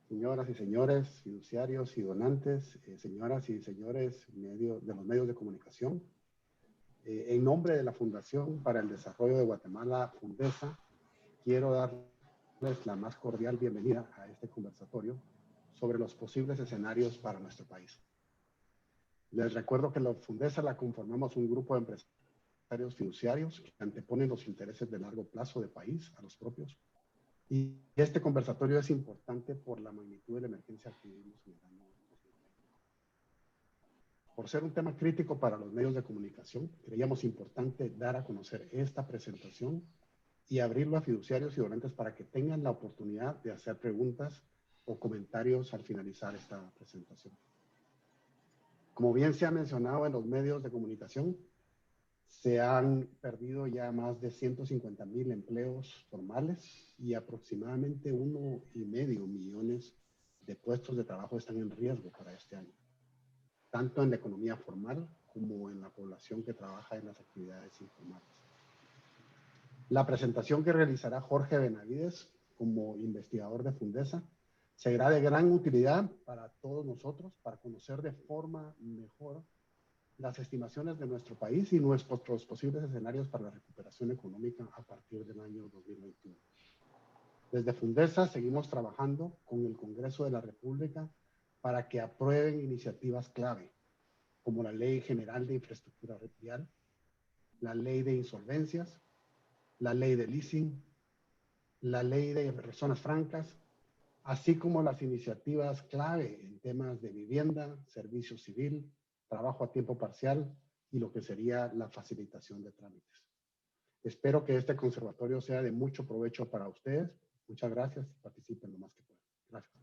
señoras y señores, fiduciarios y donantes, señoras y señores de los medios de comunicación. En nombre de la Fundación para el Desarrollo de Guatemala, Fundesa, quiero darles la más cordial bienvenida a este conversatorio sobre los posibles escenarios para nuestro país. Les recuerdo que la Fundesa la conformamos un grupo de empresarios fiduciarios que anteponen los intereses de largo plazo del país a los propios. Y este conversatorio es importante por la magnitud de la emergencia que vivimos en el año 2020. Por ser un tema crítico para los medios de comunicación, creíamos importante dar a conocer esta presentación y abrirlo a fiduciarios y donantes para que tengan la oportunidad de hacer preguntas o comentarios al finalizar esta presentación. Como bien se ha mencionado en los medios de comunicación, se han perdido ya más de 150,000 empleos formales y aproximadamente 1,5 millones de puestos de trabajo están en riesgo para este año, tanto en la economía formal como en la población que trabaja en las actividades informales. La presentación que realizará Jorge Benavides como investigador de Fundesa será de gran utilidad para todos nosotros para conocer de forma mejor las estimaciones de nuestro país y nuestros posibles escenarios para la recuperación económica a partir del año 2021. Desde Fundesa seguimos trabajando con el Congreso de la República para que aprueben iniciativas clave, como la Ley General de Infraestructura Vial, la Ley de Insolvencias, la Ley de Leasing, la Ley de Zonas Francas, así como las iniciativas clave en temas de vivienda, servicio civil, trabajo a tiempo parcial y lo que sería la facilitación de trámites. Espero que este conservatorio sea de mucho provecho para ustedes. Muchas gracias y participen lo más que puedan. Gracias.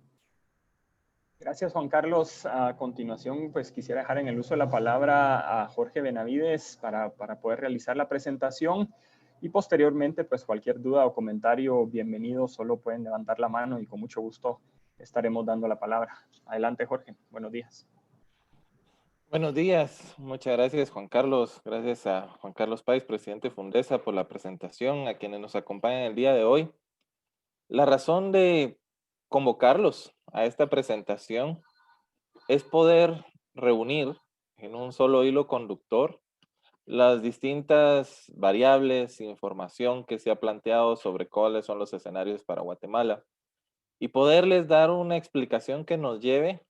Gracias, Juan Carlos. A continuación, pues quisiera dejar en el uso de la palabra a Jorge Benavides para poder realizar la presentación y posteriormente, pues cualquier duda o comentario, bienvenido, solo pueden levantar la mano y con mucho gusto estaremos dando la palabra. Adelante, Jorge. Buenos días. Buenos días. Muchas gracias, Juan Carlos. Gracias a Juan Carlos Páez, presidente de Fundesa, por la presentación, a quienes nos acompañan el día de hoy. La razón de convocarlos a esta presentación es poder reunir en un solo hilo conductor las distintas variables, información que se ha planteado sobre cuáles son los escenarios para Guatemala y poderles dar una explicación que nos lleve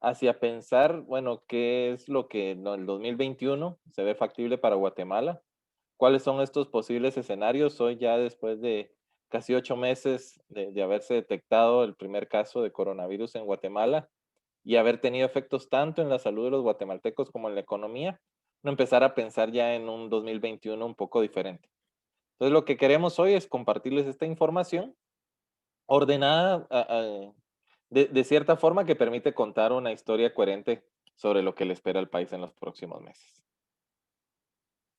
hacia pensar, bueno, qué es lo que en el 2021 se ve factible para Guatemala, cuáles son estos posibles escenarios hoy ya después de casi 8 meses de haberse detectado el primer caso de coronavirus en Guatemala y haber tenido efectos tanto en la salud de los guatemaltecos como en la economía, no empezar a pensar ya en un 2021 un poco diferente. Entonces lo que queremos hoy es compartirles esta información ordenada de cierta forma que permite contar una historia coherente sobre lo que le espera al país en los próximos meses.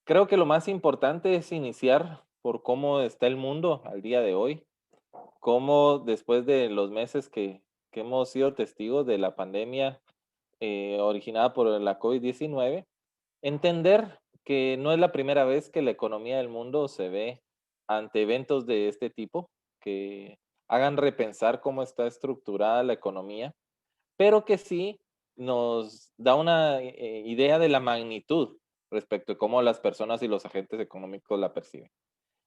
Creo que lo más importante es iniciar por cómo está el mundo al día de hoy, cómo después de los meses que hemos sido testigos de la pandemia originada por la COVID-19, entender que no es la primera vez que la economía del mundo se ve ante eventos de este tipo, que hagan repensar cómo está estructurada la economía, pero que sí nos da una idea de la magnitud respecto de cómo las personas y los agentes económicos la perciben.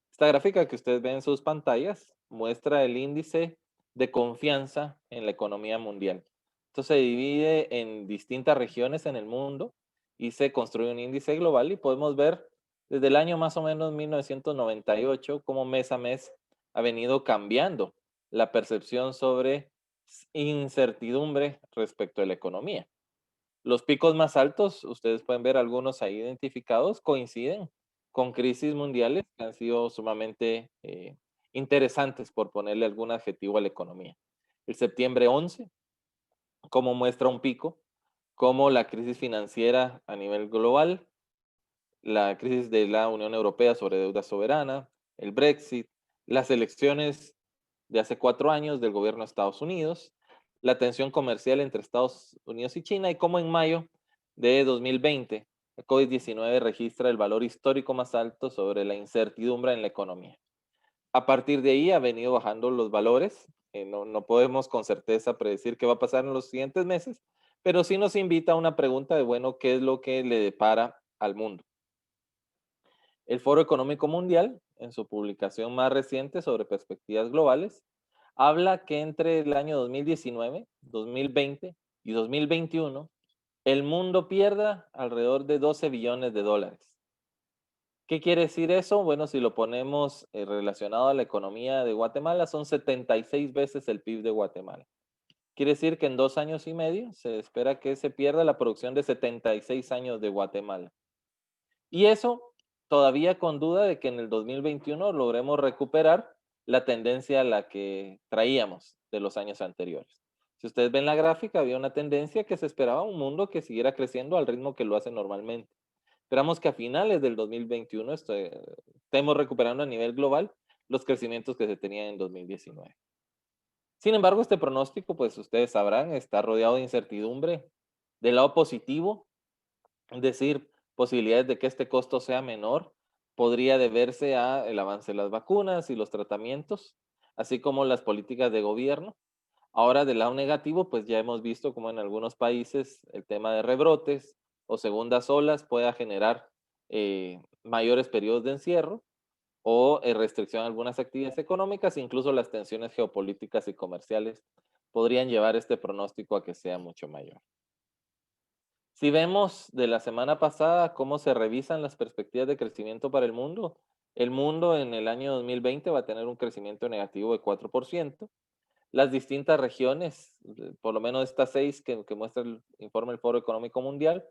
Esta gráfica que ustedes ven en sus pantallas muestra el índice de confianza en la economía mundial. Esto se divide en distintas regiones en el mundo y se construye un índice global y podemos ver desde el año más o menos 1998 cómo mes a mes ha venido cambiando la percepción sobre incertidumbre respecto a la economía. Los picos más altos, ustedes pueden ver algunos ahí identificados, coinciden con crisis mundiales que han sido sumamente interesantes, por ponerle algún adjetivo a la economía. El septiembre 11, como muestra un pico, como la crisis financiera a nivel global, la crisis de la Unión Europea sobre deuda soberana, el Brexit, las elecciones de hace 4 años del gobierno de Estados Unidos, la tensión comercial entre Estados Unidos y China y cómo en mayo de 2020 el COVID-19 registra el valor histórico más alto sobre la incertidumbre en la economía. A partir de ahí ha venido bajando los valores no podemos con certeza predecir qué va a pasar en los siguientes meses, pero sí nos invita a una pregunta de, bueno, ¿qué es lo que le depara al mundo? El Foro Económico Mundial, en su publicación más reciente sobre perspectivas globales, habla que entre el año 2019, 2020 y 2021, el mundo pierda alrededor de 12 billones de dólares. ¿Qué quiere decir eso? Bueno, si lo ponemos relacionado a la economía de Guatemala, son 76 veces el PIB de Guatemala. Quiere decir que en 2 años y medio se espera que se pierda la producción de 76 años de Guatemala. Y eso todavía con duda de que en el 2021 logremos recuperar la tendencia a la que traíamos de los años anteriores. Si ustedes ven la gráfica, había una tendencia que se esperaba un mundo que siguiera creciendo al ritmo que lo hace normalmente. Esperamos que a finales del 2021 estemos recuperando a nivel global los crecimientos que se tenían en 2019. Sin embargo, este pronóstico, pues ustedes sabrán, está rodeado de incertidumbre. Del lado positivo, es decir, posibilidades de que este costo sea menor, podría deberse al avance de las vacunas y los tratamientos, así como las políticas de gobierno. Ahora, del lado negativo, pues ya hemos visto como en algunos países el tema de rebrotes o segundas olas pueda generar mayores periodos de encierro o restricción a algunas actividades económicas, incluso las tensiones geopolíticas y comerciales podrían llevar este pronóstico a que sea mucho mayor. Si vemos de la semana pasada cómo se revisan las perspectivas de crecimiento para el mundo en el año 2020 va a tener un crecimiento negativo de 4%. Las distintas regiones, por lo menos estas 6 que muestra el informe del Foro Económico Mundial,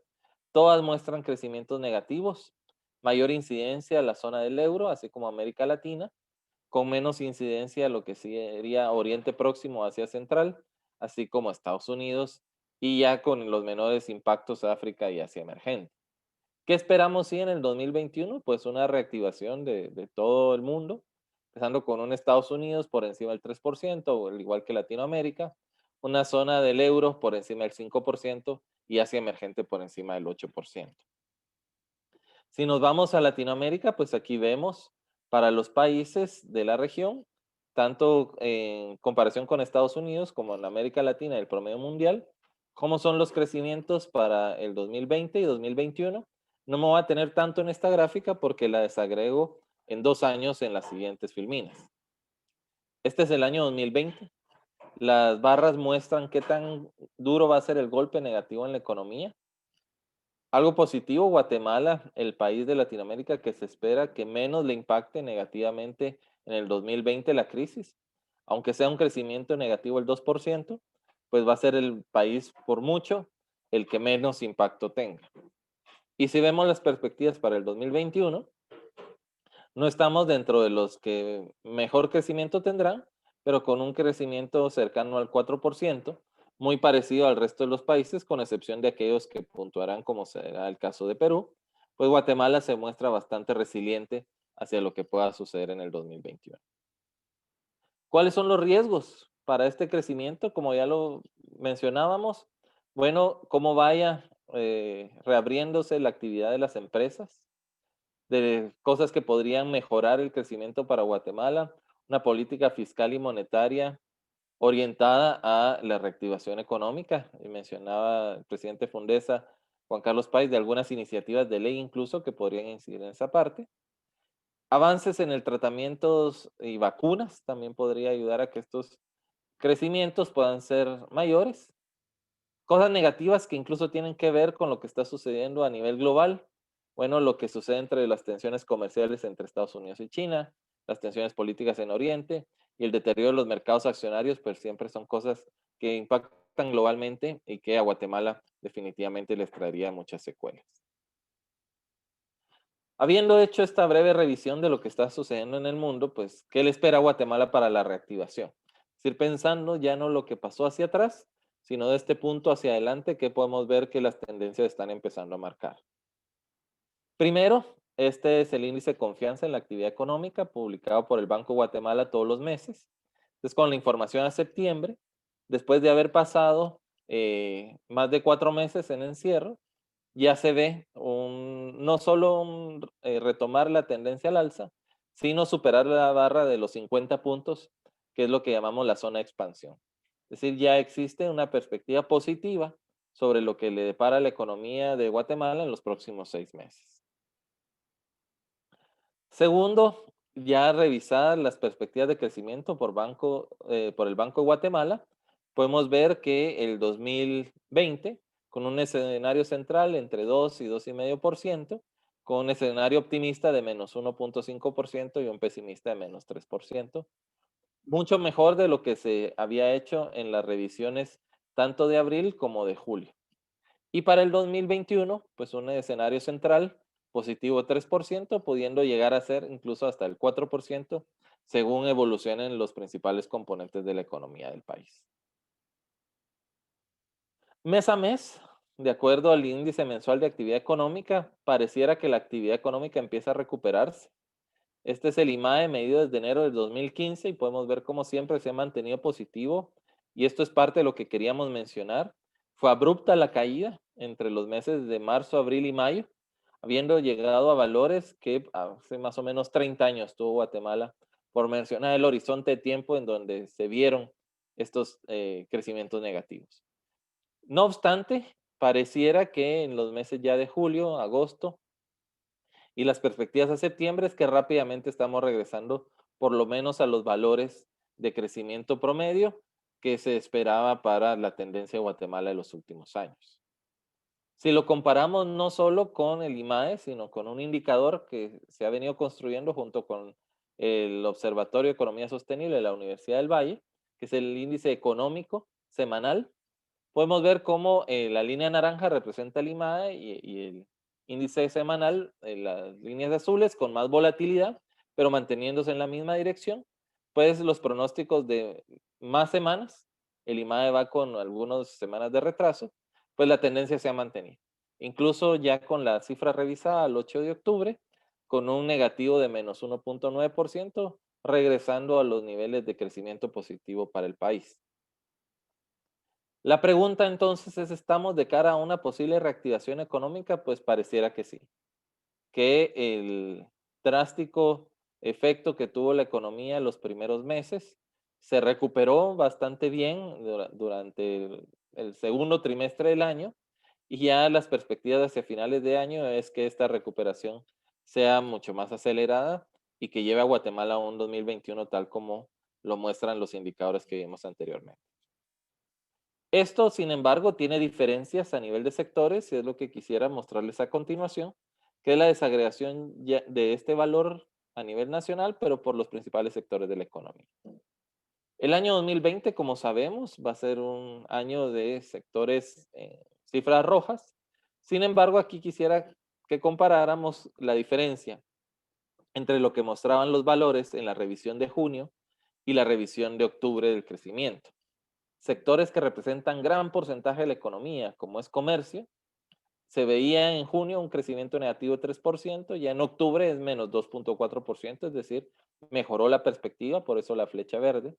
todas muestran crecimientos negativos, mayor incidencia a la zona del euro, así como América Latina, con menos incidencia a lo que sería Oriente Próximo, Asia Central, así como Estados Unidos, y ya con los menores impactos África y Asia Emergente. ¿Qué esperamos en el 2021? Pues una reactivación de todo el mundo, empezando con un Estados Unidos por encima del 3%, al igual que Latinoamérica, una zona del euro por encima del 5% y Asia Emergente por encima del 8%. Si nos vamos a Latinoamérica, pues aquí vemos para los países de la región, tanto en comparación con Estados Unidos como en América Latina, el promedio mundial, cómo son los crecimientos para el 2020 y 2021. No me voy a tener tanto en esta gráfica porque la desagrego en 2 años en las siguientes filminas. Este es el año 2020. Las barras muestran qué tan duro va a ser el golpe negativo en la economía. Algo positivo, Guatemala, el país de Latinoamérica que se espera que menos le impacte negativamente en el 2020 la crisis, aunque sea un crecimiento negativo el 2%, pues va a ser el país por mucho el que menos impacto tenga. Y si vemos las perspectivas para el 2021, no estamos dentro de los que mejor crecimiento tendrán, pero con un crecimiento cercano al 4%, muy parecido al resto de los países, con excepción de aquellos que puntuarán, como será el caso de Perú, pues Guatemala se muestra bastante resiliente hacia lo que pueda suceder en el 2021. ¿Cuáles son los riesgos para este crecimiento? Como ya lo mencionábamos, bueno, cómo vaya reabriéndose la actividad de las empresas, de cosas que podrían mejorar el crecimiento para Guatemala, una política fiscal y monetaria orientada a la reactivación económica. Y mencionaba el presidente Fundesa, Juan Carlos Páez, de algunas iniciativas de ley incluso que podrían incidir en esa parte. Avances en el tratamiento y vacunas también podría ayudar a que estos crecimientos puedan ser mayores. Cosas negativas que incluso tienen que ver con lo que está sucediendo a nivel global. Bueno, lo que sucede entre las tensiones comerciales entre Estados Unidos y China, las tensiones políticas en Oriente y el deterioro de los mercados accionarios, pues siempre son cosas que impactan globalmente y que a Guatemala definitivamente les traería muchas secuelas. Habiendo hecho esta breve revisión de lo que está sucediendo en el mundo, pues, ¿qué le espera a Guatemala para la reactivación? Es ir pensando ya no lo que pasó hacia atrás, sino de este punto hacia adelante que podemos ver que las tendencias están empezando a marcar. Primero, este es el índice de confianza en la actividad económica publicado por el Banco de Guatemala todos los meses. Entonces, con la información a septiembre, después de haber pasado más de 4 meses en encierro, ya se ve no solo retomar la tendencia al alza, sino superar la barra de los 50 puntos que es lo que llamamos la zona de expansión. Es decir, ya existe una perspectiva positiva sobre lo que le depara la economía de Guatemala en los próximos 6 meses. Segundo, ya revisadas las perspectivas de crecimiento por el Banco de Guatemala, podemos ver que el 2020, con un escenario central entre 2 y 2,5%, con un escenario optimista de menos 1,5% y un pesimista de menos 3%, mucho mejor de lo que se había hecho en las revisiones tanto de abril como de julio. Y para el 2021, pues un escenario central positivo 3%, pudiendo llegar a ser incluso hasta el 4%, según evolucionen los principales componentes de la economía del país. Mes a mes, de acuerdo al índice mensual de actividad económica, pareciera que la actividad económica empieza a recuperarse. Este es el IMAE medido desde enero del 2015 y podemos ver cómo siempre se ha mantenido positivo. Y esto es parte de lo que queríamos mencionar. Fue abrupta la caída entre los meses de marzo, abril y mayo, habiendo llegado a valores que hace más o menos 30 años tuvo Guatemala, por mencionar el horizonte de tiempo en donde se vieron estos crecimientos negativos. No obstante, pareciera que en los meses ya de julio, agosto, y las perspectivas a septiembre es que rápidamente estamos regresando por lo menos a los valores de crecimiento promedio que se esperaba para la tendencia de Guatemala de los últimos años. Si lo comparamos no solo con el IMAE, sino con un indicador que se ha venido construyendo junto con el Observatorio de Economía Sostenible de la Universidad del Valle, que es el índice económico semanal, podemos ver cómo la línea naranja representa el IMAE y el índice semanal, las líneas azules con más volatilidad, pero manteniéndose en la misma dirección. Pues los pronósticos de más semanas, el IMAE va con algunas semanas de retraso, pues la tendencia se ha mantenido. Incluso ya con la cifra revisada al 8 de octubre, con un negativo de menos 1,9%, regresando a los niveles de crecimiento positivo para el país. La pregunta entonces es, ¿estamos de cara a una posible reactivación económica? Pues pareciera que sí, que el drástico efecto que tuvo la economía en los primeros meses se recuperó bastante bien durante el segundo trimestre del año y ya las perspectivas hacia finales de año es que esta recuperación sea mucho más acelerada y que lleve a Guatemala a un 2021 tal como lo muestran los indicadores que vimos anteriormente. Esto, sin embargo, tiene diferencias a nivel de sectores y es lo que quisiera mostrarles a continuación, que es la desagregación de este valor a nivel nacional, pero por los principales sectores de la economía. El año 2020, como sabemos, va a ser un año de sectores cifras rojas. Sin embargo, aquí quisiera que comparáramos la diferencia entre lo que mostraban los valores en la revisión de junio y la revisión de octubre del crecimiento. Sectores que representan gran porcentaje de la economía, como es comercio, se veía en junio un crecimiento negativo de 3%, ya en octubre es menos 2,4%, es decir, mejoró la perspectiva, por eso la flecha verde.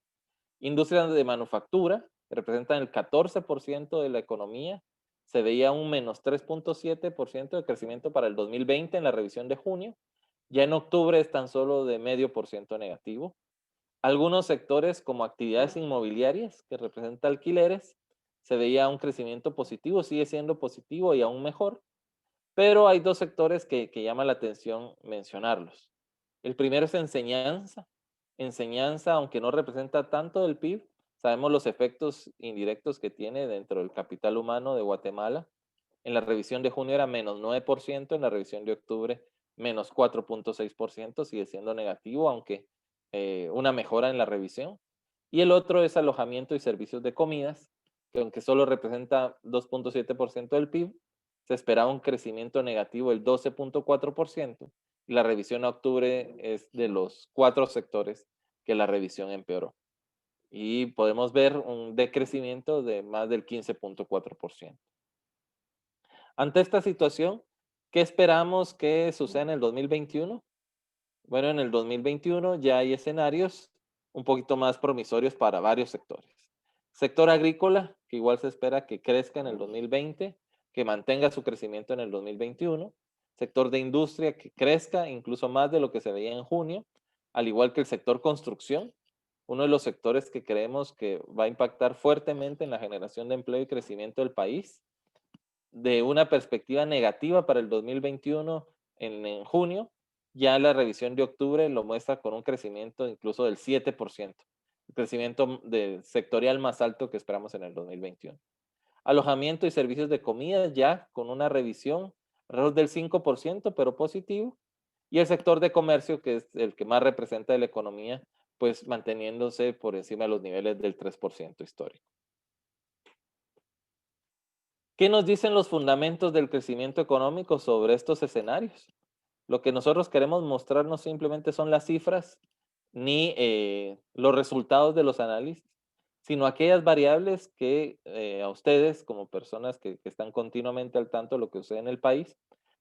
Industrias de manufactura, que representan el 14% de la economía, se veía un menos 3,7% de crecimiento para el 2020 en la revisión de junio, ya en octubre es tan solo de 0,5% negativo. Algunos sectores como actividades inmobiliarias, que representa alquileres, se veía un crecimiento positivo, sigue siendo positivo y aún mejor, pero hay dos sectores que llama la atención mencionarlos. El primero es enseñanza. Enseñanza, aunque no representa tanto del PIB, sabemos los efectos indirectos que tiene dentro del capital humano de Guatemala. En la revisión de junio era menos 9%, en la revisión de octubre menos 4,6%, sigue siendo negativo, aunque una mejora en la revisión. Y el otro es alojamiento y servicios de comidas, que aunque solo representa 2,7% del PIB, se esperaba un crecimiento negativo del 12,4%, y la revisión a octubre es de los 4 sectores que la revisión empeoró. Y podemos ver un decrecimiento de más del 15,4%. Ante esta situación, ¿qué esperamos que suceda en el 2021? Bueno, en el 2021 ya hay escenarios un poquito más promisorios para varios sectores. Sector agrícola, que igual se espera que crezca en el 2020, que mantenga su crecimiento en el 2021. Sector de industria que crezca incluso más de lo que se veía en junio, al igual que el sector construcción, uno de los sectores que creemos que va a impactar fuertemente en la generación de empleo y crecimiento del país. De una perspectiva negativa para el 2021 en junio, ya la revisión de octubre lo muestra con un crecimiento incluso del 7%, el crecimiento sectorial más alto que esperamos en el 2021. Alojamiento y servicios de comida ya con una revisión alrededor del 5%, pero positivo. Y el sector de comercio, que es el que más representa de la economía, pues manteniéndose por encima de los niveles del 3% histórico. ¿Qué nos dicen los fundamentos del crecimiento económico sobre estos escenarios? Lo que nosotros queremos mostrar no simplemente son las cifras ni los resultados de los análisis, sino aquellas variables que a ustedes, como personas que están continuamente al tanto de lo que sucede en el país,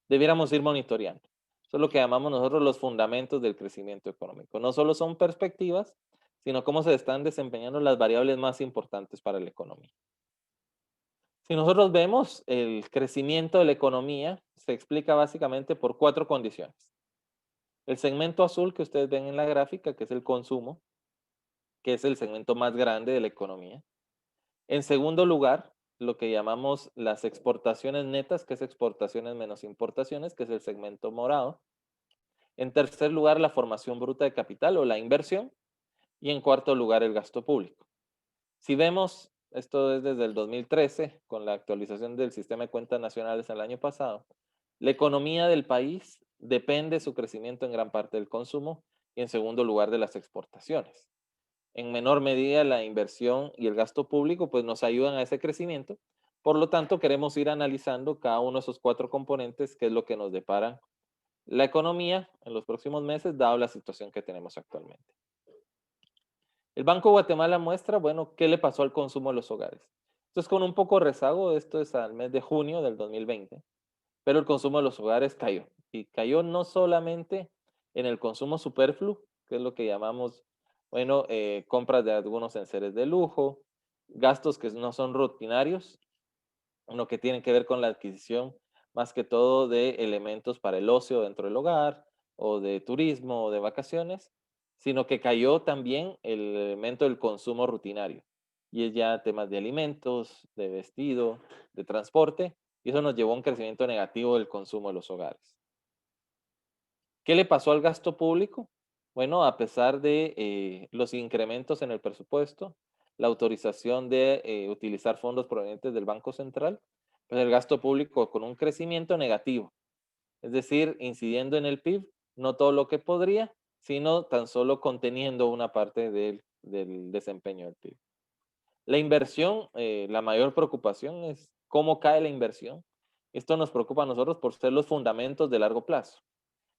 debiéramos ir monitoreando. Eso es lo que llamamos nosotros los fundamentos del crecimiento económico. No solo son perspectivas, sino cómo se están desempeñando las variables más importantes para la economía. Si nosotros vemos el crecimiento de la economía, se explica básicamente por 4 condiciones. El segmento azul que ustedes ven en la gráfica, que es el consumo, que es el segmento más grande de la economía. En segundo lugar, lo que llamamos las exportaciones netas, que es exportaciones menos importaciones, que es el segmento morado. En tercer lugar, la formación bruta de capital o la inversión. Y en cuarto lugar, el gasto público. Si vemos, esto es desde el 2013, con la actualización del sistema de cuentas nacionales el año pasado, la economía del país depende su crecimiento en gran parte del consumo y en segundo lugar de las exportaciones. En menor medida la inversión y el gasto público pues nos ayudan a ese crecimiento. Por lo tanto, queremos ir analizando cada uno de esos 4 componentes, qué es lo que nos depara la economía en los próximos meses, dado la situación que tenemos actualmente. El Banco de Guatemala muestra, bueno, qué le pasó al consumo de los hogares. Entonces, con un poco rezago, esto es al mes de junio del 2020, pero el consumo de los hogares cayó. Y cayó no solamente en el consumo superfluo, que es lo que llamamos, bueno, compras de algunos enseres de lujo, gastos que no son rutinarios, uno que tienen que ver con la adquisición más que todo de elementos para el ocio dentro del hogar, o de turismo, o de vacaciones, sino que cayó también el elemento del consumo rutinario. Y es ya temas de alimentos, de vestido, de transporte, y eso nos llevó a un crecimiento negativo del consumo de los hogares. ¿Qué le pasó al gasto público? Bueno, a pesar de los incrementos en el presupuesto, la autorización de utilizar fondos provenientes del Banco Central, pues el gasto público con un crecimiento negativo, es decir, incidiendo en el PIB, no todo lo que podría, sino tan solo conteniendo una parte del desempeño del PIB. La inversión, la mayor preocupación es cómo cae la inversión. Esto nos preocupa a nosotros por ser los fundamentos de largo plazo.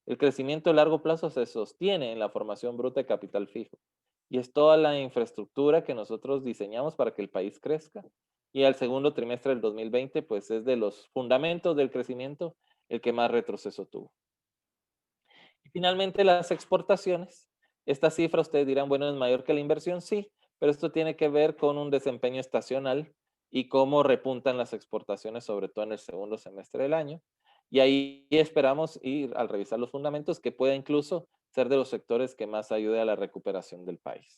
El crecimiento a largo plazo se sostiene en la formación bruta de capital fijo y es toda la infraestructura que nosotros diseñamos para que el país crezca. Y al segundo trimestre del 2020, pues es de los fundamentos del crecimiento el que más retroceso tuvo. Y finalmente las exportaciones. Esta cifra ustedes dirán, bueno, es mayor que la inversión, sí, pero esto tiene que ver con un desempeño estacional y cómo repuntan las exportaciones, sobre todo en el segundo semestre del año. Y ahí esperamos ir al revisar los fundamentos que pueda incluso ser de los sectores que más ayude a la recuperación del país.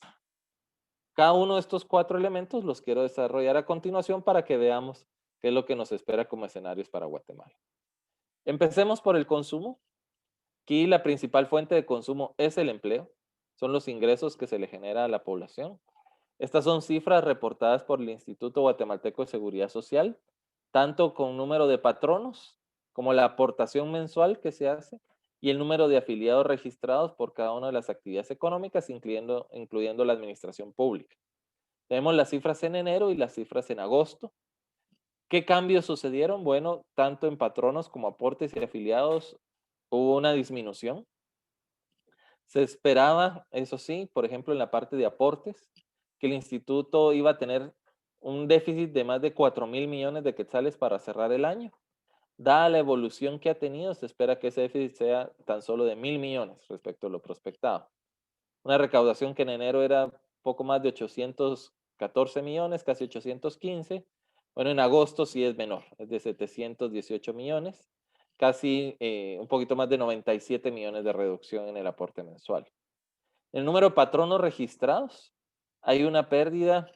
Cada uno de estos 4 elementos los quiero desarrollar a continuación para que veamos qué es lo que nos espera como escenarios para Guatemala. Empecemos por el consumo. Aquí la principal fuente de consumo es el empleo, son los ingresos que se le genera a la población. Estas son cifras reportadas por el Instituto Guatemalteco de Seguridad Social, tanto con número de patronos como la aportación mensual que se hace y el número de afiliados registrados por cada una de las actividades económicas, incluyendo la administración pública. Tenemos las cifras en enero y las cifras en agosto. ¿Qué cambios sucedieron? Bueno, tanto en patronos como aportes y afiliados hubo una disminución. Se esperaba, eso sí, por ejemplo, en la parte de aportes, que el instituto iba a tener un déficit de más de 4,000 millones de quetzales para cerrar el año. Dada la evolución que ha tenido, se espera que ese déficit sea tan solo de 1,000 millones respecto a lo prospectado. Una recaudación que en enero era poco más de 814 millones, casi 815. Bueno, en agosto sí es menor, es de 718 millones, casi un poquito más de 97 millones de reducción en el aporte mensual. El número de patronos registrados hay una pérdida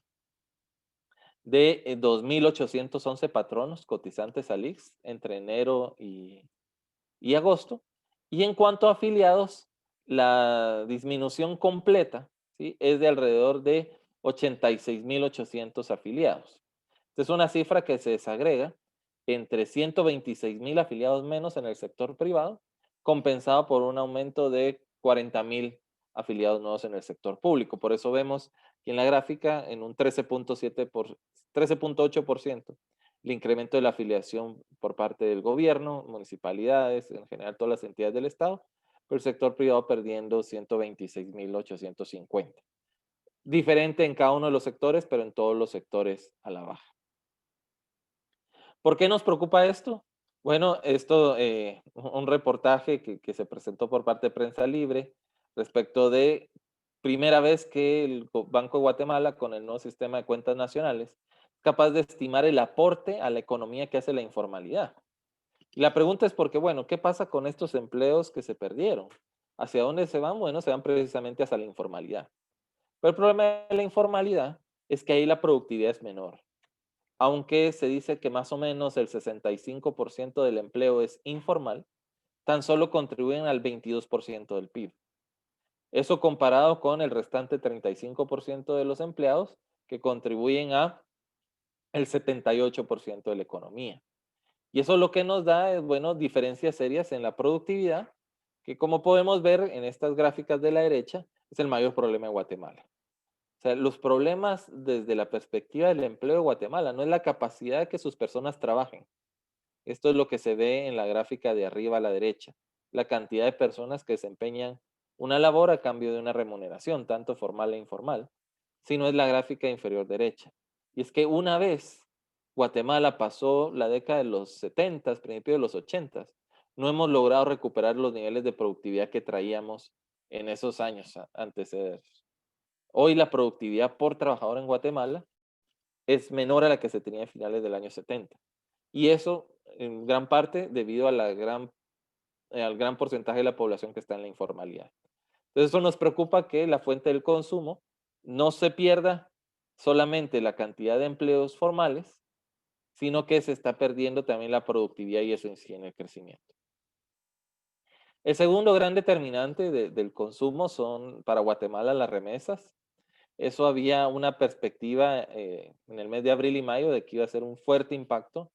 de 2.811 patronos cotizantes al IX entre enero y agosto. Y en cuanto a afiliados, la disminución completa, ¿sí?, es de alrededor de 86.800 afiliados. Esta es una cifra que se desagrega entre 126.000 afiliados menos en el sector privado, compensado por un aumento de 40.000 afiliados nuevos en el sector público. Por eso vemos aquí en la gráfica en un 13.8% el incremento de la afiliación por parte del gobierno, municipalidades, en general todas las entidades del Estado, pero el sector privado perdiendo 126.850. Diferente en cada uno de los sectores, pero en todos los sectores a la baja. ¿Por qué nos preocupa esto? Bueno, esto, un reportaje que se presentó por parte de Prensa Libre respecto de primera vez que el Banco de Guatemala, con el nuevo sistema de cuentas nacionales, es capaz de estimar el aporte a la economía que hace la informalidad. Y la pregunta es porque, bueno, ¿qué pasa con estos empleos que se perdieron? ¿Hacia dónde se van? Bueno, se van precisamente hacia la informalidad. Pero el problema de la informalidad es que ahí la productividad es menor. Aunque se dice que más o menos el 65% del empleo es informal, tan solo contribuyen al 22% del PIB. Eso comparado con el restante 35% de los empleados que contribuyen a el 78% de la economía. Y eso lo que nos da es, bueno, diferencias serias en la productividad, que como podemos ver en estas gráficas de la derecha, es el mayor problema de Guatemala. O sea, los problemas desde la perspectiva del empleo de Guatemala no es la capacidad de que sus personas trabajen. Esto es lo que se ve en la gráfica de arriba a la derecha. La cantidad de personas que desempeñan una labor a cambio de una remuneración, tanto formal e informal, sino es la gráfica inferior derecha. Y es que una vez Guatemala pasó la década de los 70, principios de los 80, no hemos logrado recuperar los niveles de productividad que traíamos en esos años antecedentes. Hoy la productividad por trabajador en Guatemala es menor a la que se tenía a finales del año 70. Y eso en gran parte debido a al gran porcentaje de la población que está en la informalidad. Entonces eso nos preocupa que la fuente del consumo no se pierda solamente la cantidad de empleos formales, sino que se está perdiendo también la productividad y eso incide en el crecimiento. El segundo gran determinante del consumo son para Guatemala las remesas. Eso había una perspectiva en el mes de abril y mayo de que iba a ser un fuerte impacto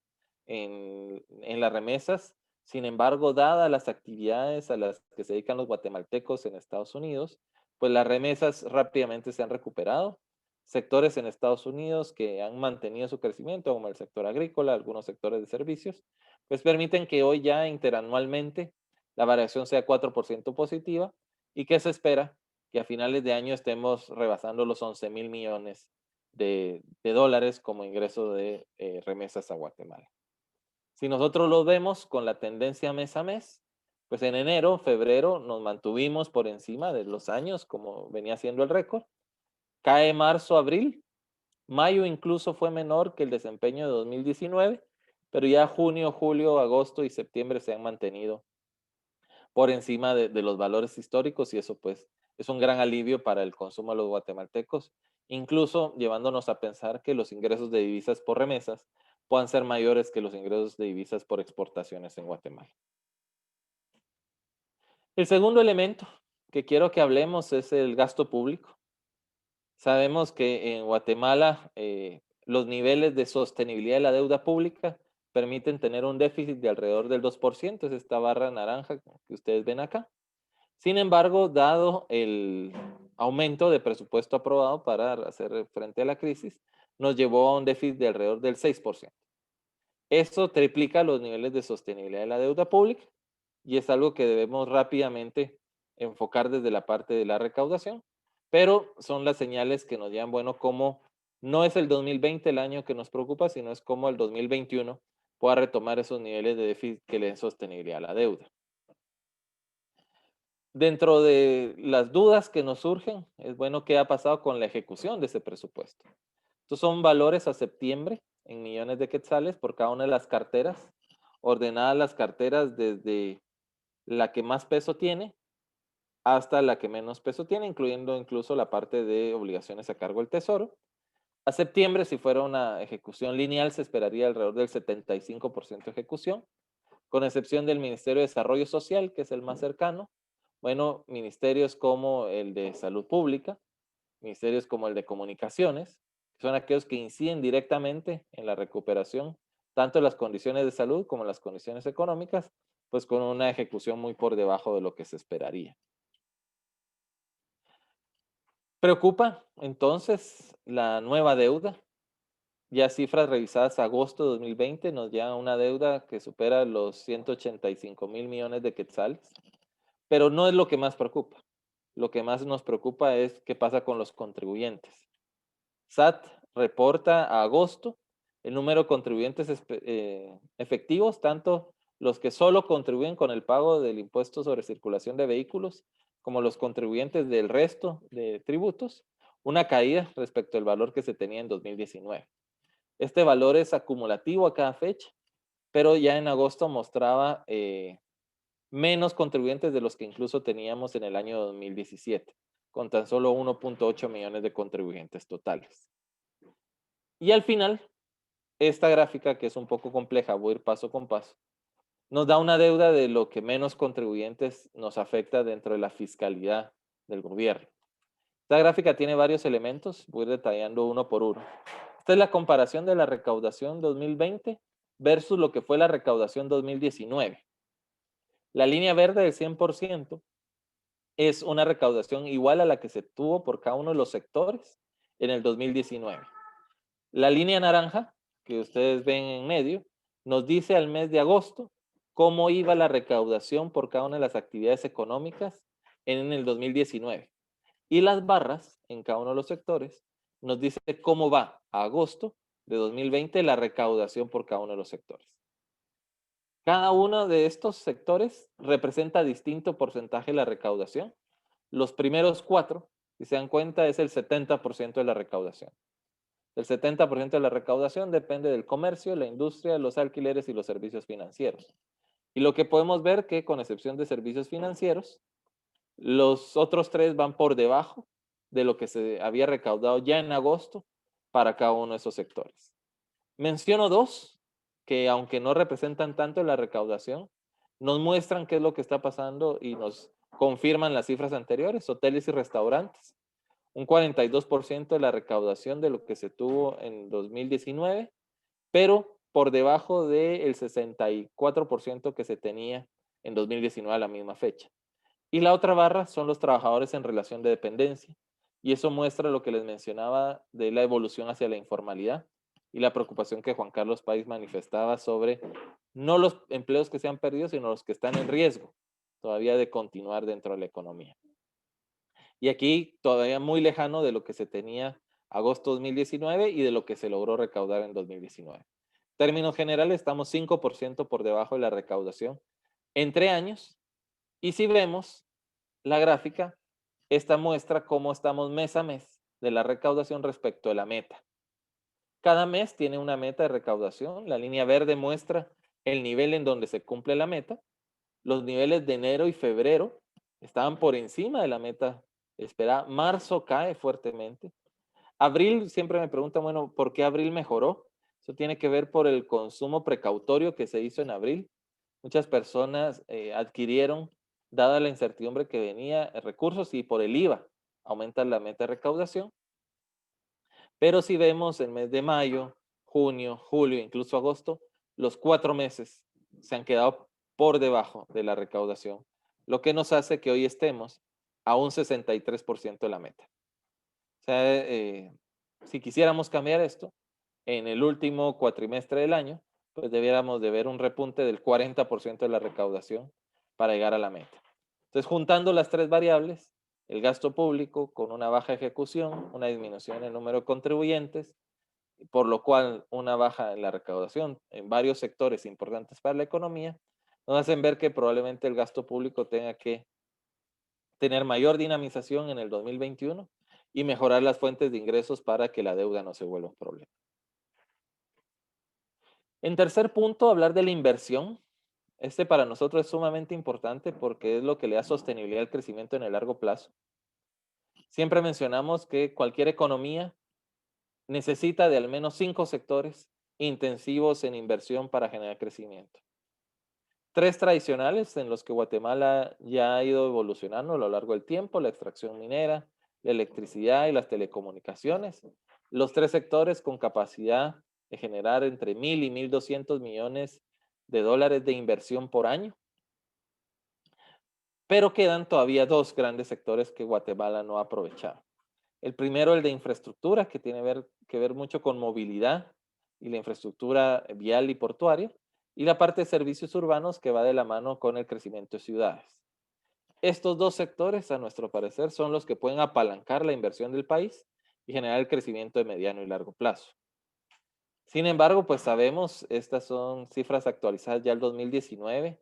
en las remesas. Sin embargo, dadas las actividades a las que se dedican los guatemaltecos en Estados Unidos, pues las remesas rápidamente se han recuperado. Sectores en Estados Unidos que han mantenido su crecimiento, como el sector agrícola, algunos sectores de servicios, pues permiten que hoy ya interanualmente la variación sea 4% positiva y que se espera que a finales de año estemos rebasando los 11.000 millones de dólares como ingreso de remesas a Guatemala. Si nosotros lo vemos con la tendencia mes a mes, pues en enero, febrero nos mantuvimos por encima de los años como venía siendo el récord. Cae marzo, abril, mayo incluso fue menor que el desempeño de 2019, pero ya junio, julio, agosto y septiembre se han mantenido por encima de los valores históricos y eso pues es un gran alivio para el consumo de los guatemaltecos, incluso llevándonos a pensar que los ingresos de divisas por remesas puedan ser mayores que los ingresos de divisas por exportaciones en Guatemala. El segundo elemento que quiero que hablemos es el gasto público. Sabemos que en Guatemala los niveles de sostenibilidad de la deuda pública permiten tener un déficit de alrededor del 2%, es esta barra naranja que ustedes ven acá. Sin embargo, dado el aumento de presupuesto aprobado para hacer frente a la crisis, nos llevó a un déficit de alrededor del 6%. Esto triplica los niveles de sostenibilidad de la deuda pública y es algo que debemos rápidamente enfocar desde la parte de la recaudación, pero son las señales que nos llevan, bueno, como no es el 2020 el año que nos preocupa, sino es como el 2021 pueda retomar esos niveles de déficit que le den sostenibilidad a la deuda. Dentro de las dudas que nos surgen, es bueno qué ha pasado con la ejecución de ese presupuesto. Estos son valores a septiembre en millones de quetzales por cada una de las carteras, ordenadas las carteras desde la que más peso tiene hasta la que menos peso tiene, incluyendo incluso la parte de obligaciones a cargo del Tesoro. A septiembre, si fuera una ejecución lineal, se esperaría alrededor del 75% de ejecución, con excepción del Ministerio de Desarrollo Social, que es el más cercano. Bueno, ministerios como el de Salud Pública, ministerios como el de Comunicaciones, que son aquellos que inciden directamente en la recuperación, tanto en las condiciones de salud como en las condiciones económicas, pues con una ejecución muy por debajo de lo que se esperaría. Preocupa entonces la nueva deuda. Ya cifras revisadas agosto de 2020 nos llevan a una deuda que supera los 185,000 millones de quetzales, pero no es lo que más preocupa. Lo que más nos preocupa es qué pasa con los contribuyentes. SAT reporta a agosto el número de contribuyentes efectivos, tanto los que solo contribuyen con el pago del impuesto sobre circulación de vehículos, como los contribuyentes del resto de tributos, una caída respecto al valor que se tenía en 2019. Este valor es acumulativo a cada fecha, pero ya en agosto mostraba menos contribuyentes de los que incluso teníamos en el año 2017, con tan solo 1.8 millones de contribuyentes totales. Y al final, esta gráfica, que es un poco compleja, voy a ir paso con paso, nos da una deuda de lo que menos contribuyentes nos afecta dentro de la fiscalidad del gobierno. Esta gráfica tiene varios elementos, voy a ir detallando uno por uno. Esta es la comparación de la recaudación 2020 versus lo que fue la recaudación 2019. La línea verde del 100% es una recaudación igual a la que se tuvo por cada uno de los sectores en el 2019. La línea naranja, que ustedes ven en medio, nos dice al mes de agosto cómo iba la recaudación por cada una de las actividades económicas en el 2019. Y las barras en cada uno de los sectores nos dice cómo va a agosto de 2020 la recaudación por cada uno de los sectores. Cada uno de estos sectores representa distinto porcentaje de la recaudación. Los primeros 4, si se dan cuenta, es el 70% de la recaudación. El 70% de la recaudación depende del comercio, la industria, los alquileres y los servicios financieros. Y lo que podemos ver que, con excepción de servicios financieros, los otros 3 van por debajo de lo que se había recaudado ya en agosto para cada uno de esos sectores. Menciono 2 que, aunque no representan tanto la recaudación, nos muestran qué es lo que está pasando y nos confirman las cifras anteriores: hoteles y restaurantes. Un 42% de la recaudación de lo que se tuvo en 2019, pero por debajo del 64% que se tenía en 2019 a la misma fecha. Y la otra barra son los trabajadores en relación de dependencia. Y eso muestra lo que les mencionaba de la evolución hacia la informalidad y la preocupación que Juan Carlos Páez manifestaba sobre no los empleos que se han perdido, sino los que están en riesgo todavía de continuar dentro de la economía. Y aquí todavía muy lejano de lo que se tenía agosto 2019 y de lo que se logró recaudar en 2019. En términos generales, estamos 5% por debajo de la recaudación entre años. Y si vemos la gráfica, esta muestra cómo estamos mes a mes de la recaudación respecto a la meta. Cada mes tiene una meta de recaudación. La línea verde muestra el nivel en donde se cumple la meta. Los niveles de enero y febrero estaban por encima de la meta esperada. Marzo cae fuertemente. Abril, siempre me preguntan, bueno, ¿por qué abril mejoró? Eso tiene que ver por el consumo precautorio que se hizo en abril. Muchas personas adquirieron, dada la incertidumbre que venía, recursos, y por el IVA aumenta la meta de recaudación. Pero si vemos el mes de mayo, junio, julio, incluso agosto, los 4 meses se han quedado por debajo de la recaudación, lo que nos hace que hoy estemos a un 63% de la meta. O sea, si quisiéramos cambiar esto, en el último cuatrimestre del año, pues debiéramos de ver un repunte del 40% de la recaudación para llegar a la meta. Entonces, juntando las 3 variables, el gasto público con una baja ejecución, una disminución en el número de contribuyentes, por lo cual una baja en la recaudación en varios sectores importantes para la economía, nos hacen ver que probablemente el gasto público tenga que tener mayor dinamización en el 2021 y mejorar las fuentes de ingresos para que la deuda no se vuelva un problema. En tercer punto, hablar de la inversión. Este para nosotros es sumamente importante porque es lo que le da sostenibilidad al crecimiento en el largo plazo. Siempre mencionamos que cualquier economía necesita de al menos 5 sectores intensivos en inversión para generar crecimiento. 3 tradicionales en los que Guatemala ya ha ido evolucionando a lo largo del tiempo: la extracción minera, la electricidad y las telecomunicaciones. Los 3 sectores con capacidad de generar entre 1,000 y 1,200 millones de dólares de inversión por año. Pero quedan todavía 2 grandes sectores que Guatemala no ha aprovechado. El primero, el de infraestructura, que tiene que ver mucho con movilidad y la infraestructura vial y portuaria, y la parte de servicios urbanos, que va de la mano con el crecimiento de ciudades. Estos 2 sectores, a nuestro parecer, son los que pueden apalancar la inversión del país y generar el crecimiento de mediano y largo plazo. Sin embargo, pues sabemos, estas son cifras actualizadas ya el 2019,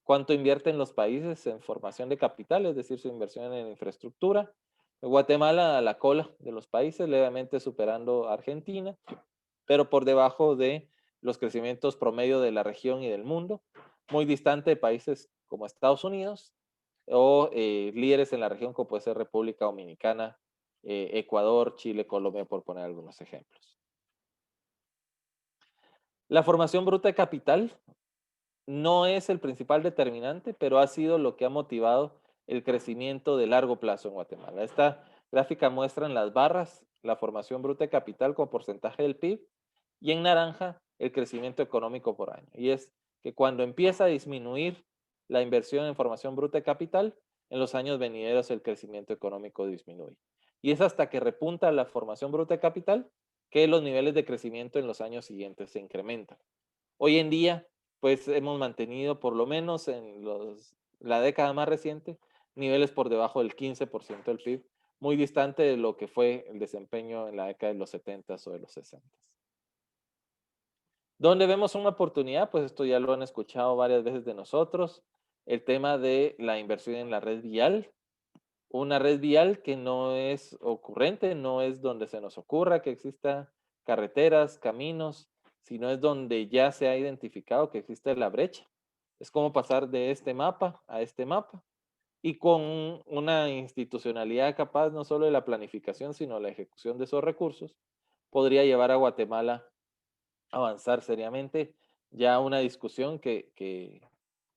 cuánto invierten los países en formación de capital, es decir, su inversión en infraestructura. Guatemala a la cola de los países, levemente superando a Argentina, pero por debajo de los crecimientos promedio de la región y del mundo, muy distante de países como Estados Unidos o líderes en la región como puede ser República Dominicana, Ecuador, Chile, Colombia, por poner algunos ejemplos. La formación bruta de capital no es el principal determinante, pero ha sido lo que ha motivado el crecimiento de largo plazo en Guatemala. Esta gráfica muestra en las barras la formación bruta de capital como porcentaje del PIB y en naranja el crecimiento económico por año. Y es que cuando empieza a disminuir la inversión en formación bruta de capital, en los años venideros el crecimiento económico disminuye. Y es hasta que repunta la formación bruta de capital que los niveles de crecimiento en los años siguientes se incrementan. Hoy en día, pues hemos mantenido por lo menos en la década más reciente niveles por debajo del 15% del PIB, muy distante de lo que fue el desempeño en la década de los 70s o de los 60s. ¿Dónde vemos una oportunidad? Pues esto ya lo han escuchado varias veces de nosotros, el tema de la inversión en la red vial. Una red vial que no es ocurrente, no es donde se nos ocurra que exista carreteras, caminos, sino es donde ya se ha identificado que existe la brecha. Es como pasar de este mapa a este mapa y con una institucionalidad capaz no solo de la planificación, sino la ejecución de esos recursos, podría llevar a Guatemala a avanzar seriamente ya una discusión que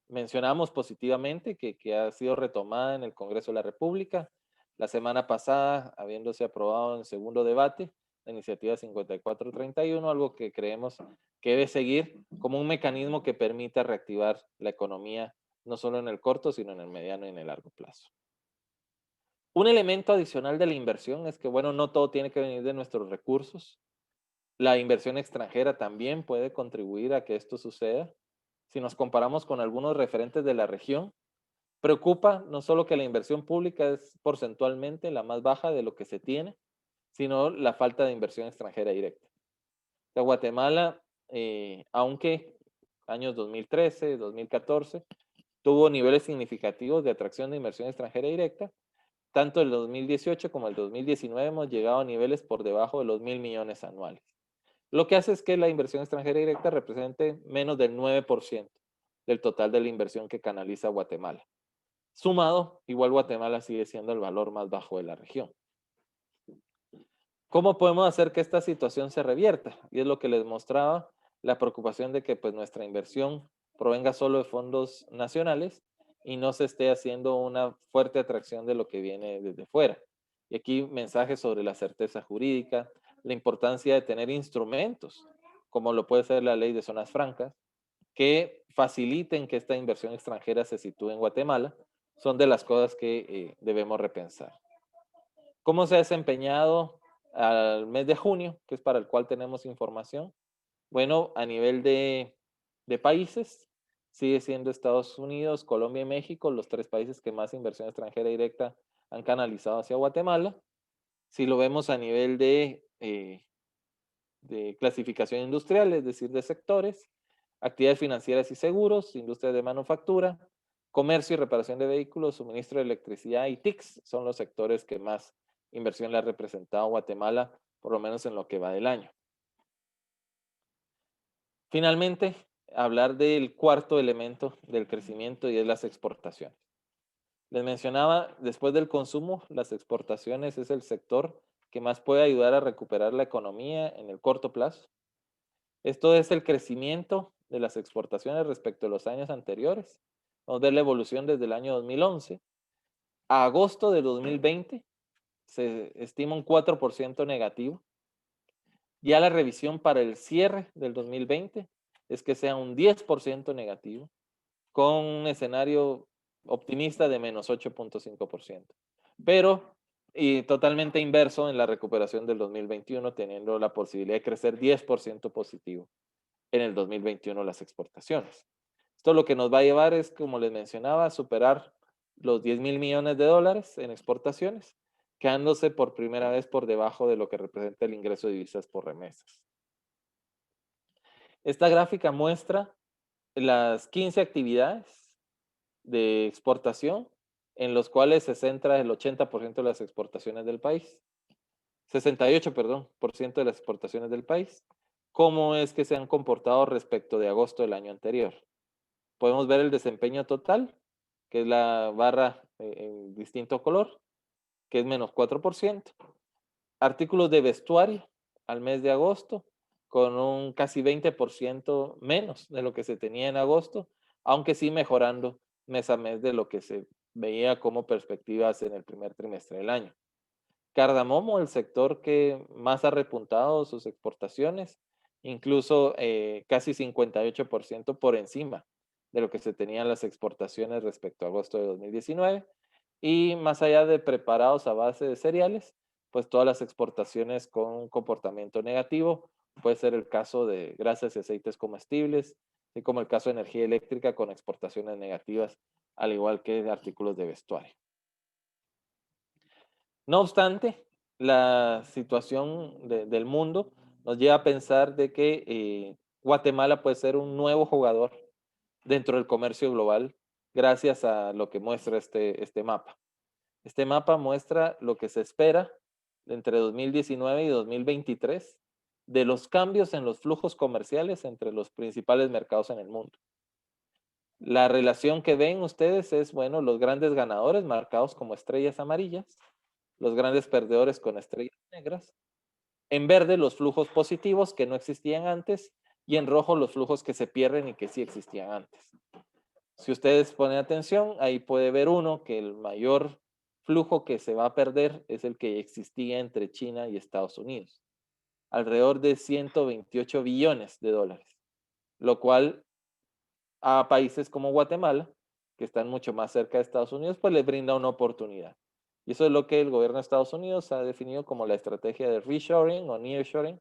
mencionamos positivamente, que ha sido retomada en el Congreso de la República. La semana pasada, habiéndose aprobado en segundo debate, la iniciativa 5431, algo que creemos que debe seguir como un mecanismo que permita reactivar la economía, no solo en el corto, sino en el mediano y en el largo plazo. Un elemento adicional de la inversión es que, bueno, no todo tiene que venir de nuestros recursos. La inversión extranjera también puede contribuir a que esto suceda. Si nos comparamos con algunos referentes de la región, preocupa no solo que la inversión pública es porcentualmente la más baja de lo que se tiene, sino la falta de inversión extranjera directa. De Guatemala, aunque años 2013, 2014, tuvo niveles significativos de atracción de inversión extranjera directa, tanto el 2018 como el 2019 hemos llegado a niveles por debajo de los 1,000 millones anuales. Lo que hace es que la inversión extranjera directa represente menos del 9% del total de la inversión que canaliza Guatemala. Sumado, igual Guatemala sigue siendo el valor más bajo de la región. ¿Cómo podemos hacer que esta situación se revierta? Y es lo que les mostraba, la preocupación de que pues, nuestra inversión provenga solo de fondos nacionales y no se esté haciendo una fuerte atracción de lo que viene desde fuera. Y aquí mensajes sobre la certeza jurídica, la importancia de tener instrumentos, como lo puede ser la ley de zonas francas, que faciliten que esta inversión extranjera se sitúe en Guatemala, son de las cosas que debemos repensar. ¿Cómo se ha desempeñado al mes de junio, que es para el cual tenemos información? Bueno, a nivel de países, sigue siendo Estados Unidos, Colombia y México los 3 países que más inversión extranjera directa han canalizado hacia Guatemala. Si lo vemos a nivel de clasificación industrial, es decir, de sectores, actividades financieras y seguros, industria de manufactura, comercio y reparación de vehículos, suministro de electricidad y TICs son los sectores que más inversión le ha representado a Guatemala, por lo menos en lo que va del año. Finalmente, hablar del cuarto elemento del crecimiento y es las exportaciones. Les mencionaba, después del consumo, las exportaciones es el sector que más puede ayudar a recuperar la economía en el corto plazo. Esto es el crecimiento de las exportaciones respecto a los años anteriores. Vamos a ver la evolución desde el año 2011. A agosto de 2020 se estima un 4% negativo. Ya la revisión para el cierre del 2020 es que sea un 10% negativo, con un escenario optimista de menos 8.5%. Pero, y totalmente inverso en la recuperación del 2021, teniendo la posibilidad de crecer 10% positivo en el 2021 las exportaciones. Esto lo que nos va a llevar es, como les mencionaba, a superar los 10,000 millones de dólares en exportaciones, quedándose por primera vez por debajo de lo que representa el ingreso de divisas por remesas. Esta gráfica muestra las 15 actividades de exportación en los cuales se centra el 80% de las exportaciones del país. 68, perdón, por ciento de las exportaciones del país. ¿Cómo es que se han comportado respecto de agosto del año anterior? Podemos ver el desempeño total, que es la barra en distinto color, que es menos 4%. Artículos de vestuario al mes de agosto, con un casi 20% menos de lo que se tenía en agosto, aunque sí mejorando mes a mes de lo que se veía como perspectivas en el primer trimestre del año. Cardamomo, el sector que más ha repuntado sus exportaciones, incluso casi 58% por encima de lo que se tenían las exportaciones respecto a agosto de 2019. Y más allá de preparados a base de cereales, pues todas las exportaciones con un comportamiento negativo, puede ser el caso de grasas y aceites comestibles, así como el caso de energía eléctrica con exportaciones negativas, al igual que de artículos de vestuario. No obstante, la situación del mundo nos lleva a pensar de que Guatemala puede ser un nuevo jugador dentro del comercio global gracias a lo que muestra este mapa. Este mapa muestra lo que se espera entre 2019 y 2023 de los cambios en los flujos comerciales entre los principales mercados en el mundo. La relación que ven ustedes es, bueno, los grandes ganadores marcados como estrellas amarillas, los grandes perdedores con estrellas negras, en verde los flujos positivos que no existían antes y en rojo los flujos que se pierden y que sí existían antes. Si ustedes ponen atención, ahí puede ver uno que el mayor flujo que se va a perder es el que existía entre China y Estados Unidos, alrededor de 128 billones de dólares, lo cual a países como Guatemala, que están mucho más cerca de Estados Unidos, pues les brinda una oportunidad. Y eso es lo que el gobierno de Estados Unidos ha definido como la estrategia de reshoring o nearshoring,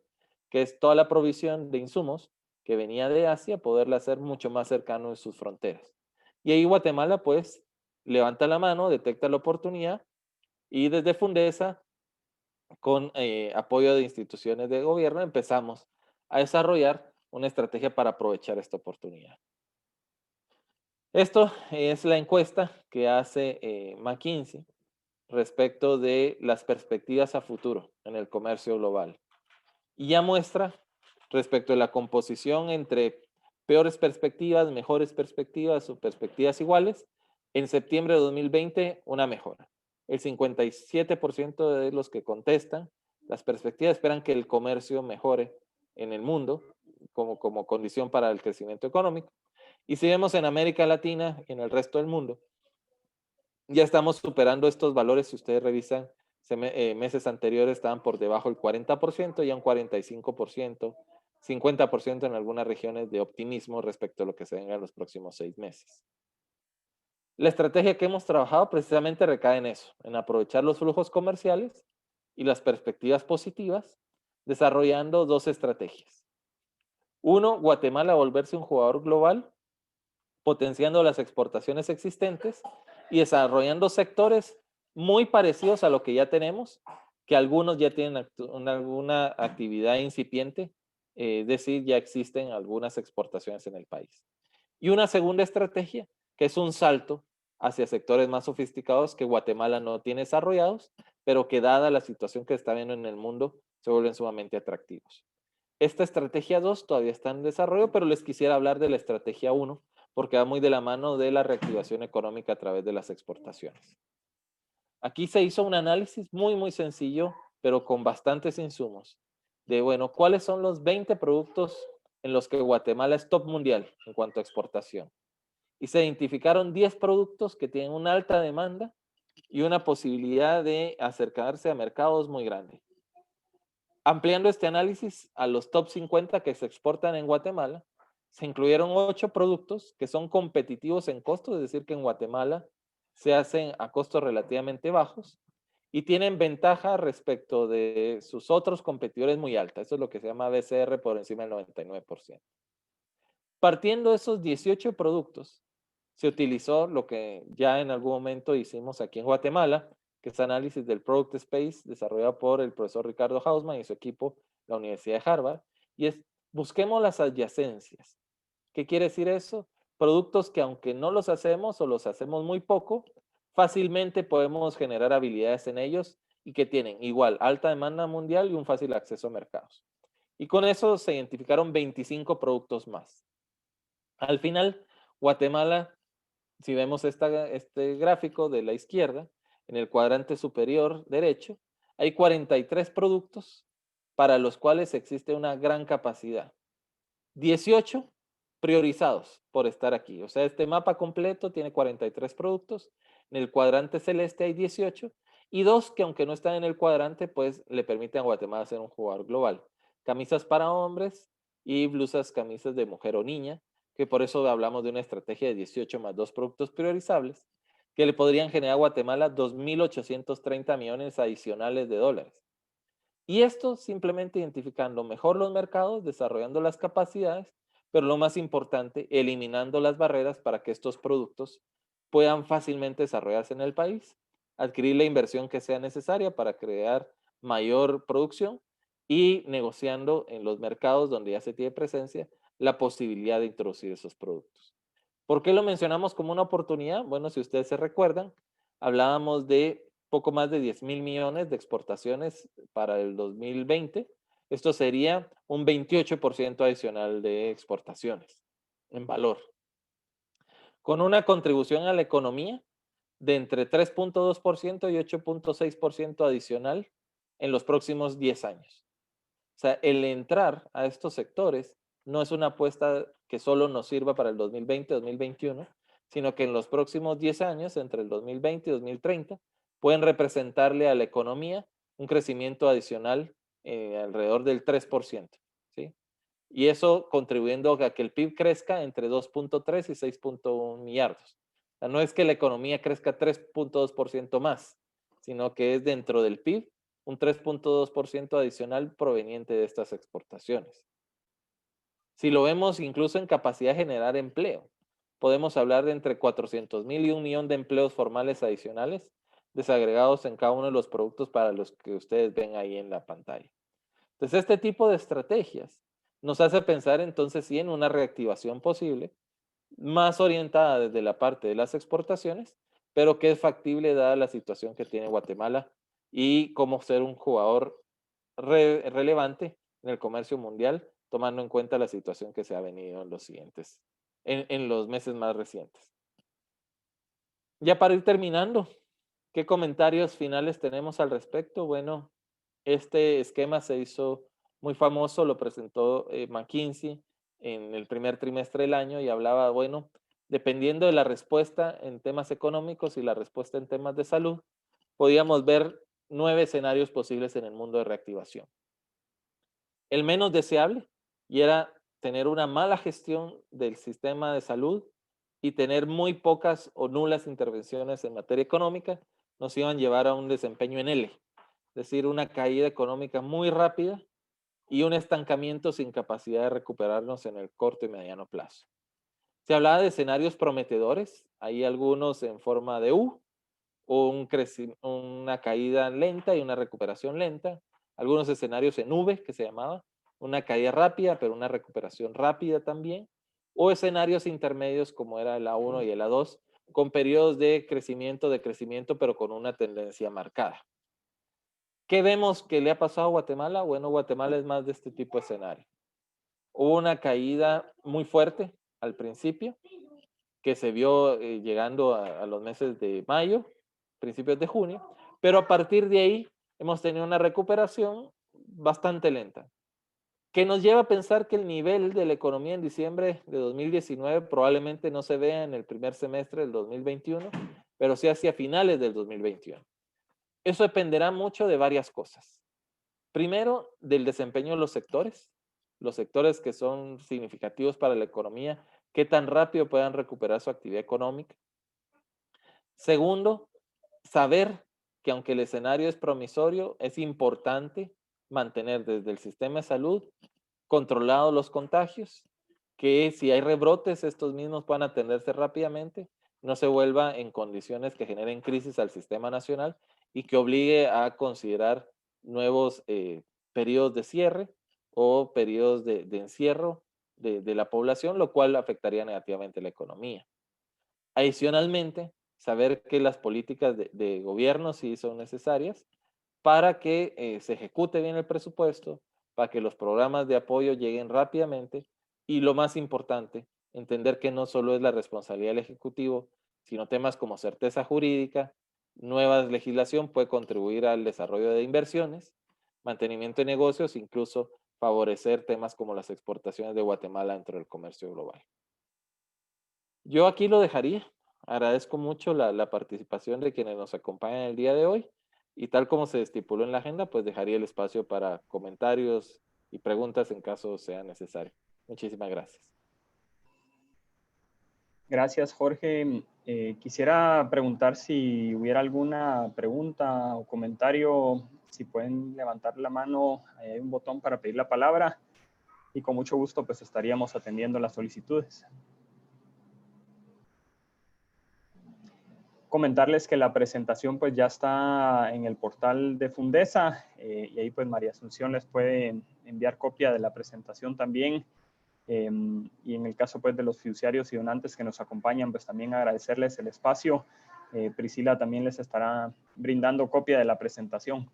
que es toda la provisión de insumos que venía de Asia, poderla hacer mucho más cercano en sus fronteras. Y ahí Guatemala, pues, levanta la mano, detecta la oportunidad y desde Fundesa, con apoyo de instituciones de gobierno, empezamos a desarrollar una estrategia para aprovechar esta oportunidad. Esto es la encuesta que hace McKinsey respecto de las perspectivas a futuro en el comercio global. Y ya muestra respecto de la composición entre peores perspectivas, mejores perspectivas o perspectivas iguales, en septiembre de 2020 una mejora. El 57% de los que contestan las perspectivas esperan que el comercio mejore en el mundo como condición para el crecimiento económico. Y si vemos en América Latina y en el resto del mundo, ya estamos superando estos valores. Si ustedes revisan, meses anteriores estaban por debajo del 40%, ya un 45%, 50% en algunas regiones de optimismo respecto a lo que se venga en los próximos 6 meses. La estrategia que hemos trabajado precisamente recae en eso, en aprovechar los flujos comerciales y las perspectivas positivas, desarrollando dos estrategias. Uno, Guatemala volverse un jugador global, potenciando las exportaciones existentes y desarrollando sectores muy parecidos a lo que ya tenemos, que algunos ya tienen alguna actividad incipiente, es decir, ya existen algunas exportaciones en el país. Y una segunda estrategia, que es un salto hacia sectores más sofisticados que Guatemala no tiene desarrollados, pero que dada la situación que está viendo en el mundo, se vuelven sumamente atractivos. Esta estrategia 2 todavía está en desarrollo, pero les quisiera hablar de la estrategia 1, porque va muy de la mano de la reactivación económica a través de las exportaciones. Aquí se hizo un análisis muy sencillo, pero con bastantes insumos, de, bueno, ¿cuáles son los 20 productos en los que Guatemala es top mundial en cuanto a exportación? Y se identificaron 10 productos que tienen una alta demanda y una posibilidad de acercarse a mercados muy grandes. Ampliando este análisis a los top 50 que se exportan en Guatemala, se incluyeron 8 productos que son competitivos en costo, es decir, que en Guatemala se hacen a costos relativamente bajos y tienen ventaja respecto de sus otros competidores muy alta. Eso es lo que se llama BCR por encima del 99%. Partiendo de esos 18 productos, se utilizó lo que ya en algún momento hicimos aquí en Guatemala, que es análisis del Product Space desarrollado por el profesor Ricardo Hausman y su equipo, la Universidad de Harvard, y es busquemos las adyacencias. ¿Qué quiere decir eso? Productos que aunque no los hacemos o los hacemos muy poco, fácilmente podemos generar habilidades en ellos y que tienen igual alta demanda mundial y un fácil acceso a mercados. Y con eso se identificaron 25 productos más. Al final, Guatemala, si vemos este gráfico de la izquierda, en el cuadrante superior derecho, hay 43 productos para los cuales existe una gran capacidad. 18 priorizados por estar aquí. O sea, este mapa completo tiene 43 productos. En el cuadrante celeste hay 18 y 2 que aunque no están en el cuadrante, pues le permiten a Guatemala ser un jugador global. Camisas para hombres y blusas, camisas de mujer o niña, que por eso hablamos de una estrategia de 18 más 2 productos priorizables, que le podrían generar a Guatemala 2.830 millones adicionales de dólares. Y esto simplemente identificando mejor los mercados, desarrollando las capacidades, pero lo más importante, eliminando las barreras para que estos productos puedan fácilmente desarrollarse en el país, adquirir la inversión que sea necesaria para crear mayor producción y negociando en los mercados donde ya se tiene presencia la posibilidad de introducir esos productos. ¿Por qué lo mencionamos como una oportunidad? Bueno, si ustedes se recuerdan, hablábamos de poco más de 10.000 millones de exportaciones para el 2020. Esto sería un 28% adicional de exportaciones en valor, con una contribución a la economía de entre 3.2% y 8.6% adicional en los próximos 10 años. O sea, el entrar a estos sectores no es una apuesta que solo nos sirva para el 2020-2021, sino que en los próximos 10 años, entre el 2020 y 2030, pueden representarle a la economía un crecimiento adicional alrededor del 3%, ¿sí? Y eso contribuyendo a que el PIB crezca entre 2.3 y 6.1 millardos. O sea, no es que la economía crezca 3.2% más, sino que es dentro del PIB un 3.2% adicional proveniente de estas exportaciones. Si lo vemos incluso en capacidad de generar empleo, podemos hablar de entre 400,000 y 1 millón de empleos formales adicionales desagregados en cada uno de los productos para los que ustedes ven ahí en la pantalla. Entonces, este tipo de estrategias nos hace pensar entonces sí en una reactivación posible, más orientada desde la parte de las exportaciones, pero que es factible dada la situación que tiene Guatemala y cómo ser un jugador relevante en el comercio mundial, tomando en cuenta la situación que se ha venido en los meses más recientes. Ya para ir terminando, ¿qué comentarios finales tenemos al respecto? Bueno, este esquema se hizo muy famoso, lo presentó McKinsey en el primer trimestre del año y hablaba, bueno, dependiendo de la respuesta en temas económicos y la respuesta en temas de salud, podíamos ver 9 escenarios posibles en el mundo de reactivación. El menos deseable, y era tener una mala gestión del sistema de salud y tener muy pocas o nulas intervenciones en materia económica, nos iban a llevar a un desempeño en L, es decir, una caída económica muy rápida y un estancamiento sin capacidad de recuperarnos en el corto y mediano plazo. Se hablaba de escenarios prometedores, hay algunos en forma de U, o una caída lenta y una recuperación lenta, algunos escenarios en V, que se llamaba, una caída rápida, pero una recuperación rápida también, o escenarios intermedios como era el A1 y el A2, con periodos de crecimiento, pero con una tendencia marcada. ¿Qué vemos que le ha pasado a Guatemala? Bueno, Guatemala es más de este tipo de escenario. Hubo una caída muy fuerte al principio, que se vio llegando a los meses de mayo, principios de junio, pero a partir de ahí hemos tenido una recuperación bastante lenta, que nos lleva a pensar que el nivel de la economía en diciembre de 2019 probablemente no se vea en el primer semestre del 2021, pero sí hacia finales del 2021. Eso dependerá mucho de varias cosas. Primero, del desempeño de los sectores que son significativos para la economía, qué tan rápido puedan recuperar su actividad económica. Segundo, saber que aunque el escenario es promisorio, es importante mantener desde el sistema de salud controlados los contagios, que si hay rebrotes, estos mismos puedan atenderse rápidamente, no se vuelva en condiciones que generen crisis al sistema nacional y que obligue a considerar nuevos periodos de cierre o periodos de encierro de la población, lo cual afectaría negativamente la economía. Adicionalmente, saber que las políticas de gobierno sí son necesarias para que se ejecute bien el presupuesto, para que los programas de apoyo lleguen rápidamente y lo más importante, entender que no solo es la responsabilidad del Ejecutivo, sino temas como certeza jurídica, nueva legislación puede contribuir al desarrollo de inversiones, mantenimiento de negocios, incluso favorecer temas como las exportaciones de Guatemala dentro del comercio global. Yo aquí lo dejaría. Agradezco mucho la participación de quienes nos acompañan el día de hoy y tal como se estipuló en la agenda, pues dejaría el espacio para comentarios y preguntas en caso sea necesario. Muchísimas gracias. Gracias, Jorge. Quisiera preguntar si hubiera alguna pregunta o comentario, si pueden levantar la mano, hay un botón para pedir la palabra y con mucho gusto pues estaríamos atendiendo las solicitudes. Comentarles que la presentación pues ya está en el portal de Fundesa y ahí pues María Asunción les puede enviar copia de la presentación también. Y en el caso pues de los fiduciarios y donantes que nos acompañan, pues también agradecerles el espacio. Priscila también les estará brindando copia de la presentación.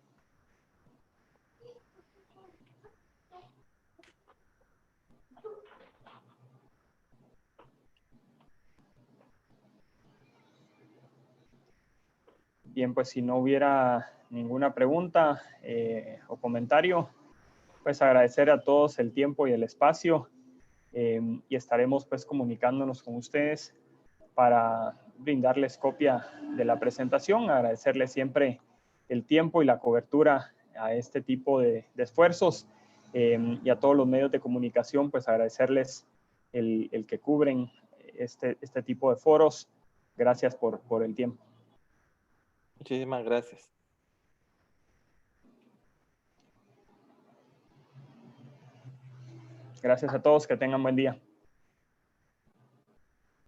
Bien, pues si no hubiera ninguna pregunta o comentario, pues agradecer a todos el tiempo y el espacio y estaremos pues comunicándonos con ustedes para brindarles copia de la presentación, agradecerles siempre el tiempo y la cobertura a este tipo de esfuerzos y a todos los medios de comunicación, pues agradecerles el que cubren este tipo de foros. Gracias por el tiempo. Muchísimas gracias. Gracias a todos, que tengan buen día.